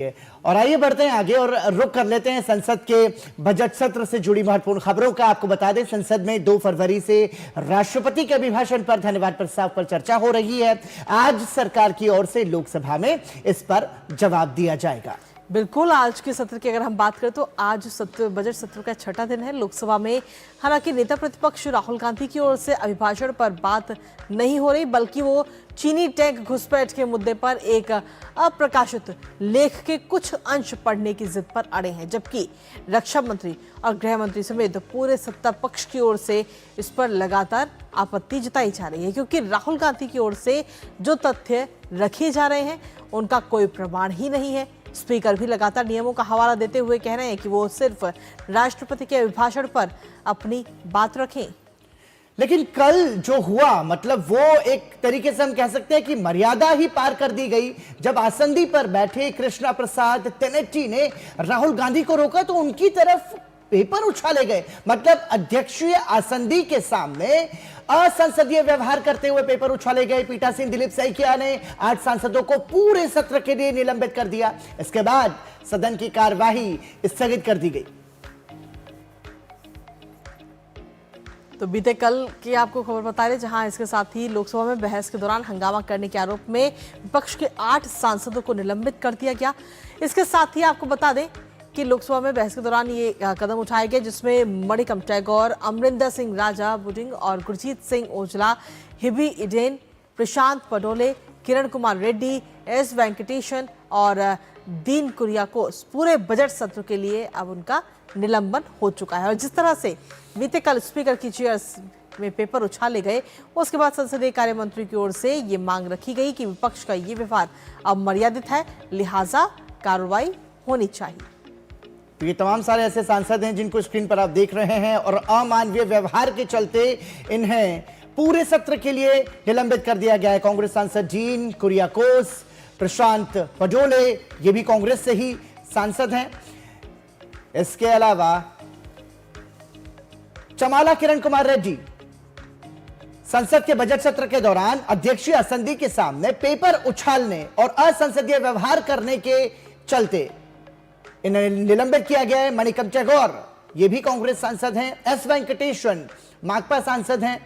और आइए बढ़ते हैं आगे और रुक कर लेते हैं संसद के बजट सत्र से जुड़ी महत्वपूर्ण खबरों का। आपको बता दें, संसद में 2 फरवरी से राष्ट्रपति के अभिभाषण पर धन्यवाद प्रस्ताव पर चर्चा हो रही है। आज सरकार की ओर से लोकसभा में इस पर जवाब दिया जाएगा। बिल्कुल, आज के सत्र की अगर हम बात करें तो आज बजट सत्र का छठा दिन है। लोकसभा में हालांकि नेता प्रतिपक्ष राहुल गांधी की ओर से अभिभाषण पर बात नहीं हो रही, बल्कि वो चीनी टैंक घुसपैठ के मुद्दे पर एक अप्रकाशित लेख के कुछ अंश पढ़ने की जिद पर अड़े हैं, जबकि रक्षा मंत्री और गृह मंत्री समेत पूरे सत्ता पक्ष की ओर से इस पर लगातार आपत्ति जताई जा रही है, क्योंकि राहुल गांधी की ओर से जो तथ्य रखे जा रहे हैं उनका कोई प्रमाण ही नहीं है। स्पीकर भी लगातार नियमों का हवाला देते हुए कह रहे हैं कि वो सिर्फ राष्ट्रपति के अभिभाषण पर अपनी बात रखें। लेकिन कल जो हुआ, मतलब वो एक तरीके से हम कह सकते हैं कि मर्यादा ही पार कर दी गई। जब आसंदी पर बैठे कृष्णा प्रसाद तेनेटी ने राहुल गांधी को रोका तो उनकी तरफ पेपर उछाले गए। मतलब अध्यक्षीय आसंदी के सामने असंसदीय व्यवहार करते हुए पेपर उछाले गए। पीठासीन दिलीप सैकिया ने 8 सांसदों को पूरे सत्र के लिए निलंबित कर दिया। इसके बाद सदन की कार्यवाही स्थगित कर दी गई। तो बीते कल की आपको खबर बता रहे, जहां इसके साथ ही लोकसभा में बहस के दौरान हंगामा करने के आरोप में विपक्ष के 8 सांसदों को निलंबित कर दिया गया। इसके साथ ही आपको बता दें कि लोकसभा में बहस के दौरान ये कदम उठाए गए, जिसमें मणिकम टैगोर, अमरिंदर सिंह राजा बुडिंग और गुरजीत सिंह ओझला, हिबी इडेन, प्रशांत पडोले, किरण कुमार रेड्डी, एस वेंकटेशन और दीन कुरियाकोस पूरे बजट सत्र के लिए अब उनका निलंबन हो चुका है। और जिस तरह से बीते कल स्पीकर की चेयर्स में पेपर उछाले गए, उसके बाद संसदीय कार्य मंत्री की ओर से ये मांग रखी गई कि विपक्ष का ये व्यवहार अब मर्यादित है, लिहाजा कार्रवाई होनी चाहिए। तो ये तमाम सारे ऐसे सांसद हैं जिनको स्क्रीन पर आप देख रहे हैं और अमानवीय व्यवहार के चलते इन्हें पूरे सत्र के लिए निलंबित कर दिया गया है। कांग्रेस सांसद दीन कुरियाकोस, प्रशांत पडोले, ये भी कांग्रेस से ही सांसद हैं। इसके अलावा चमाला किरण कुमार रेड्डी संसद के बजट सत्र के दौरान अध्यक्षीय आसंदी के सामने पेपर उछालने और असंसदीय व्यवहार करने के चलते इन्हें निलंबित किया गया है। मणिकम टैगोर, ये भी कांग्रेस सांसद हैं। एस वेंकटेशन माकपा सांसद हैं,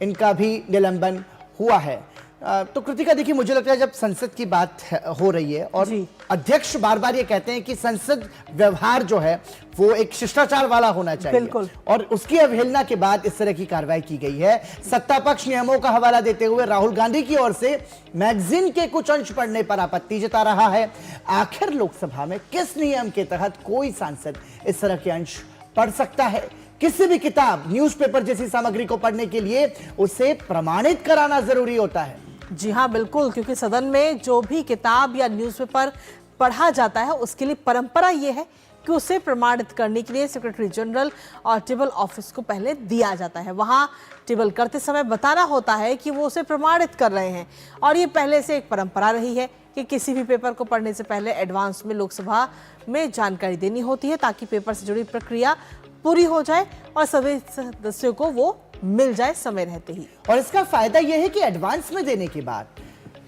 इनका भी निलंबन हुआ है। तो कृतिका, देखिए, मुझे लगता है जब संसद की बात हो रही है और अध्यक्ष बार बार ये कहते हैं कि संसद व्यवहार जो है वो एक शिष्टाचार वाला होना चाहिए, बिल्कुल, और उसकी अवहेलना के बाद इस तरह की कार्रवाई की गई है। सत्ता पक्ष नियमों का हवाला देते हुए राहुल गांधी की ओर से मैगजीन के कुछ अंश पढ़ने पर आपत्ति जता रहा है। आखिर लोकसभा में किस नियम के तहत कोई सांसद इस तरह के अंश पढ़ सकता है? किसी भी किताब, न्यूज़पेपर जैसी सामग्री को पढ़ने के लिए उसे प्रमाणित कराना जरूरी होता है। जी हाँ, बिल्कुल, क्योंकि सदन में जो भी किताब या न्यूज़पेपर पढ़ा जाता है उसके लिए परंपरा ये है कि उसे प्रमाणित करने के लिए सेक्रेटरी जनरल और टेबल ऑफिस को पहले दिया जाता है। वहाँ टेबल करते समय बताना होता है कि वो उसे प्रमाणित कर रहे हैं, और ये पहले से एक परंपरा रही है कि किसी भी पेपर को पढ़ने से पहले एडवांस में लोकसभा में जानकारी देनी होती है, ताकि पेपर से जुड़ी प्रक्रिया पूरी हो जाए और सभी सदस्यों को वो मिल जाए समय रहते ही। और इसका फायदा यह है कि एडवांस में देने के बाद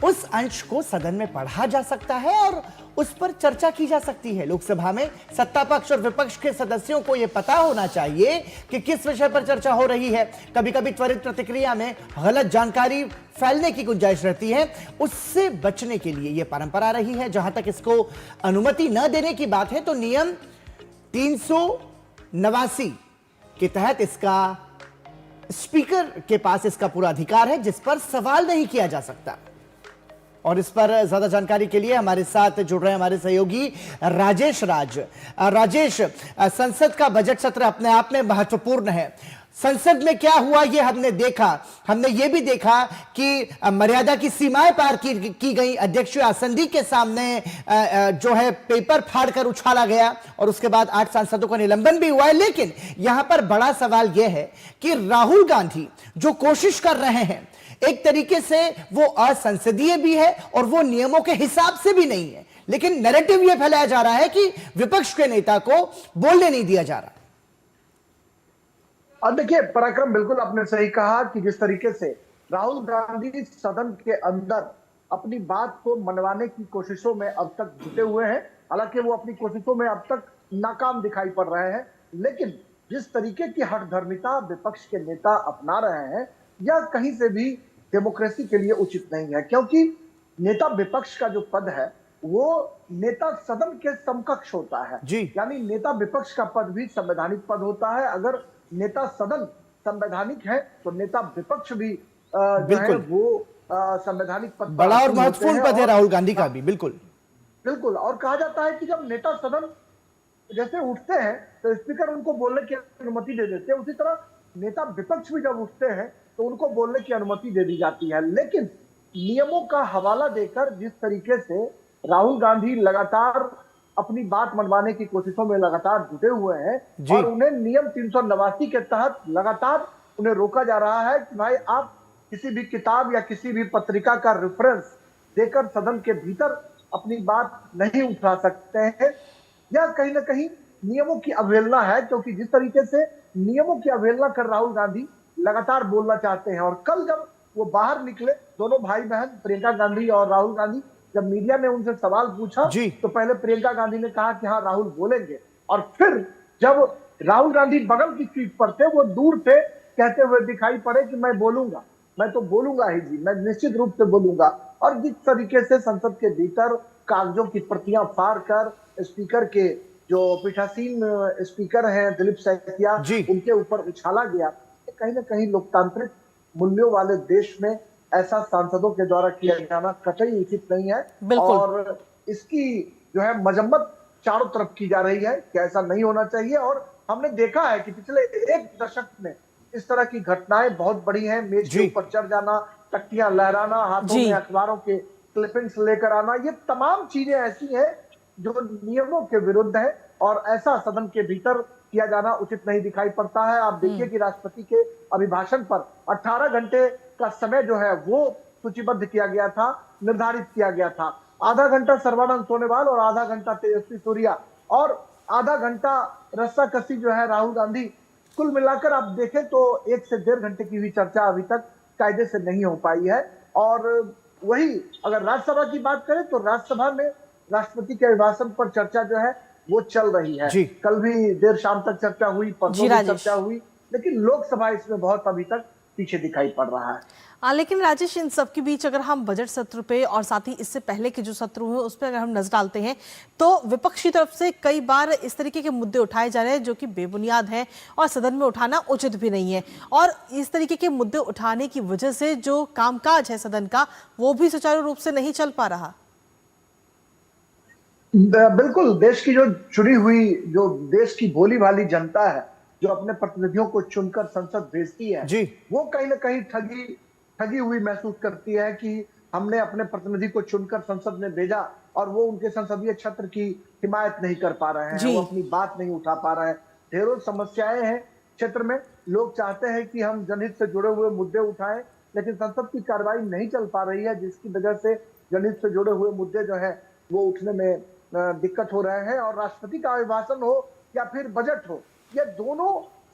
उस अंश को सदन में पढ़ा जा सकता है और उस पर चर्चा की जा सकती है। लोकसभा में सत्ता पक्ष और विपक्ष के सदस्यों को यह पता होना चाहिए कि किस विषय पर चर्चा हो रही है। कभी कभी त्वरित प्रतिक्रिया में गलत जानकारी फैलने की गुंजाइश रहती है, उससे बचने के लिए यह परंपरा रही है। जहां तक इसको अनुमति न देने की बात है तो नियम 389 के तहत इसका स्पीकर के पास इसका पूरा अधिकार है, जिस पर सवाल नहीं किया जा सकता। और इस पर ज्यादा जानकारी के लिए हमारे साथ जुड़ रहे हैं हमारे सहयोगी राजेश राजेश, संसद का बजट सत्र अपने आप में महत्वपूर्ण है। संसद में क्या हुआ ये हमने देखा, हमने ये भी देखा कि मर्यादा की सीमाएं पार की गई। अध्यक्ष आसंदी के सामने जो है पेपर फाड़कर उछाला गया और उसके बाद 8 सांसदों का निलंबन भी हुआ है। लेकिन यहां पर बड़ा सवाल यह है कि राहुल गांधी जो कोशिश कर रहे हैं, एक तरीके से वो असंसदीय भी है और वो नियमों के हिसाब से भी नहीं है। लेकिन नैरेटिव यह फैलाया जा रहा है कि विपक्ष के नेता को बोलने नहीं दिया जा रहा। और देखिए पराक्रम, बिल्कुल आपने सही कहा कि जिस तरीके से राहुल गांधी सदन के अंदर अपनी बात को मनवाने की कोशिशों में अब तक जुटे हुए हैं, हालांकि वो अपनी कोशिशों में अब तक नाकाम दिखाई पड़ रहे हैं, लेकिन जिस तरीके की हठधर्मिता विपक्ष के नेता अपना रहे हैं, यह कहीं से भी डेमोक्रेसी के लिए उचित नहीं है। क्योंकि नेता विपक्ष का जो पद है वो नेता सदन के समकक्ष होता है। जी। यानी नेता विपक्ष का पद भी संवैधानिक पद होता है। अगर नेता सदन संवैधानिक है तो नेता विपक्ष भी जो है वो संवैधानिक पद पर बड़ा और आसीन होते महत्वपूर्ण हैं। पद है और राहुल गांधी का भी। बिल्कुल बिल्कुल, और कहा जाता है कि जब नेता सदन जैसे उठते हैं तो स्पीकर उनको बोलने की अनुमति दे देते हैं, उसी तरह नेता विपक्ष भी जब उठते हैं तो उनको बोलने की अनुमति दे दी जाती है। लेकिन नियमों का हवाला देकर जिस तरीके से राहुल गांधी लगातार अपनी बात मनवाने की कोशिशों में लगातार जुटे हुए हैं और उन्हें नियम 389 के तहत लगातार उन्हें रोका जा रहा है कि भाई आप किसी भी किताब या किसी भी पत्रिका का रेफरेंस देकर सदन के भीतर अपनी बात नहीं उठा सकते हैं। यह कहीं ना कहीं नियमों की अवहेलना है, क्योंकि जिस तरीके से नियमों की अवहेलना कर राहुल गांधी लगातार बोलना चाहते हैं। और कल जब वो बाहर निकले, दोनों भाई बहन प्रियंका गांधी और राहुल गांधी, जब मीडिया ने उनसे सवाल पूछा तो पहले प्रियंका गांधी ने कहा कि हाँ राहुल बोलेंगे, और फिर जब राहुल गांधी बगल की सीट पर थे वो दूर से कहते हुए दिखाई पड़े कि मैं बोलूंगा, मैं तो बोलूंगा ही जी, मैं निश्चित रूप से बोलूंगा। और जिस तरीके से संसद के भीतर कागजों की प्रतियां फाड़ कर स्पीकर के जो पीठासीन स्पीकर हैं दिलीप सैकिया, उनके ऊपर उछाला गया, कहीं ना कहीं लोकतांत्रिक मूल्यों वाले देश में ऐसा सांसदों के द्वारा किया जाना कतई उचित नहीं है। और इसकी जो है मजम्मत चारों तरफ की जा रही है कि ऐसा नहीं होना चाहिए। और हमने देखा है कि पिछले एक दशक में इस तरह की घटनाएं बहुत बड़ी हैं। मेज के ऊपर चढ़ जाना, तख्तियां लहराना, हाथों में अखबारों के क्लिपिंग्स लेकर आना, ये तमाम चीजें ऐसी हैं जो नियमों के विरुद्ध है और ऐसा सदन के भीतर किया जाना उचित नहीं दिखाई पड़ता है। आप देखिए कि राष्ट्रपति के अभिभाषण पर 18 घंटे का समय जो है वो सूचीबद्ध किया गया था, निर्धारित किया गया था। आधा घंटा सर्बानंद सोनोवाल और आधा घंटा तेजस्वी सूर्या और आधा घंटा रस्साकसी जो है राहुल गांधी। कुल मिलाकर आप देखें तो 1 से 1.5 घंटे की भी चर्चा अभी तक कायदे से नहीं हो पाई है। और वही अगर राज्यसभा की बात करें तो राज्यसभा में राष्ट्रपति के अभिभाषण पर चर्चा जो है वो चल रही है। कल भी देर शाम तक चर्चा हुई, परसों भी चर्चा हुई, लेकिन लोकसभा इसमें बहुत अभी तक पीछे दिखाई पड़ रहा है। लेकिन राजेश, इन सब के बीच अगर हम बजट सत्र पे और साथ ही इससे पहले के जो सत्र हुए उस पर अगर हम नजर डालते हैं तो विपक्ष की तरफ से कई बार इस तरीके के मुद्दे उठाए जा रहे हैं जो कि बेबुनियाद हैं और सदन में उठाना उचित भी नहीं है। और इस तरीके के मुद्दे उठाने की वजह से जो कामकाज है सदन का वो भी सुचारू रूप से नहीं चल पा रहा। बिल्कुल, देश की जो चुनी हुई, जो देश की भोली भाली जनता है जो अपने प्रतिनिधियों को चुनकर संसद भेजती है, वो कहीं ना कहीं ठगी हुई महसूस करती है कि हमने अपने प्रतिनिधि को चुनकर संसद में भेजा और वो उनके संसदीय क्षेत्र की हिमायत नहीं कर पा रहे हैं, वो अपनी बात नहीं उठा पा रहे हैं। ढेरों समस्याएं हैं क्षेत्र में, लोग चाहते हैं कि हम जनहित से जुड़े हुए मुद्दे उठाएं, लेकिन संसद की कार्रवाई नहीं चल पा रही है, जिसकी वजह से जनहित से जुड़े हुए मुद्दे जो है वो उठने में दिक्कत हो रहे हैं। और राष्ट्रपति का अभिभाषण हो या फिर बजट हो, ये दोनों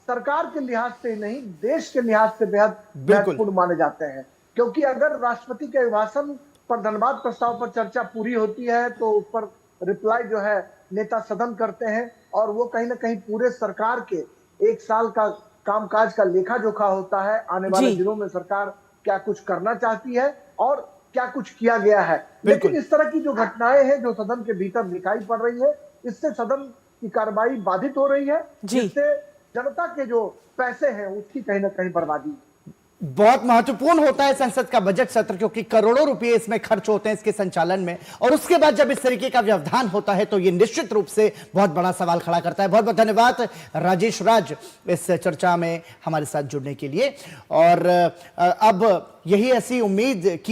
सरकार के लिहाज से नहीं देश के लिहाज से बेहद महत्वपूर्ण माने जाते हैं। क्योंकि अगर राष्ट्रपति के अभिभाषण पर धन्यवाद प्रस्ताव पर चर्चा पूरी होती है तो उस पर रिप्लाई जो है नेता सदन करते हैं और वो कहीं ना कहीं पूरे सरकार के 1 साल का कामकाज का लेखा जोखा होता है। आने वाले दिनों में सरकार क्या कुछ करना चाहती है और क्या कुछ किया गया है। लेकिन इस तरह की जो घटनाएं हैं जो सदन के भीतर दिखाई पड़ रही है, इससे सदन की कार्रवाई बाधित हो रही है, जिससे जनता के जो पैसे हैं उसकी कहीं ना कहीं बर्बादी। बहुत महत्वपूर्ण होता है संसद का बजट सत्र, क्योंकि करोड़ों रुपए इसमें खर्च होते हैं इसके संचालन में, और उसके बाद जब इस तरीके का व्यवधान होता है तो ये निश्चित रूप से बहुत बड़ा सवाल खड़ा करता है। बहुत बहुत धन्यवाद राजेश राज इस चर्चा में हमारे साथ जुड़ने के लिए। और अब यही ऐसी उम्मीद की